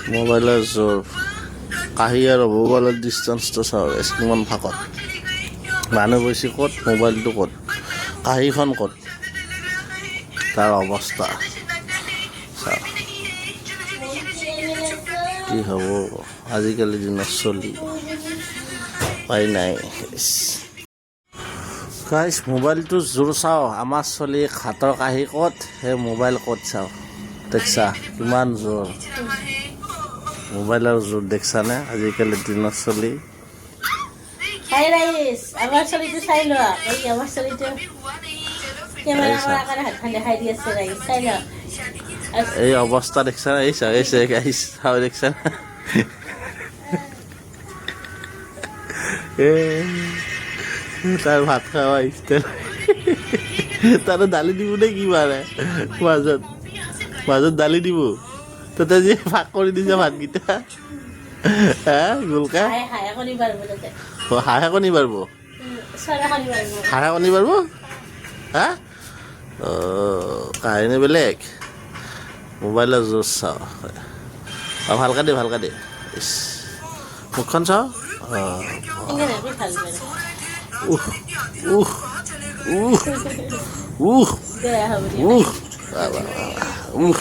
মোবাইলৰ জোৰ কাহি আৰু মোবাইলৰ ডিষ্টেঞ্চটো চাওঁ কিমান ফাকত মানুহ বেছি ক'ত মোবাইলটো ক'ত কাহিখন ক'ত তাৰ অৱস্থা চাওঁ কি হ'ব আজিকালি দিনত চলি উপায় নাই গাইছ মোবাইলটো জোৰ চাওঁ আমাৰ চলি হাতৰ কাহি ক'ত সেই মোবাইল ক'ত চাওঁ দেখছা কিমান জোৰ মোবাইলৰ জোৰ দেখছানে আজিকালি দিনত চলি হাই রাইস আমার শরীরটা চাইলো এই আমার শরীরটা ক্যামেরা আমার আকারে হাতখান দেখাই দিয়েছে রাইস চাইলো এই অৱস্থা দেখছা এই গাইছ চাওঁ দেখছা তাৰ ভাত খাওয়া তাৰ দালি দিব নে কি মানে মাজত দালি দিব তাতে যে ভাগ কৰি দিছে ভাতকেইটা হা গোলকা হায়া কনি পাৰবো তাতে হাঁহে কণী পাৰিব ছয়টা কনি পাৰবো হাঁহে কণী পাৰিব হা কাহিনী বেলেগ মোবাইলৰ জোৰ চাওঁ ভালকে দে ইছ মুখখন চাওঁ ইংগে নাকি ভাল উহ দে হবে উহ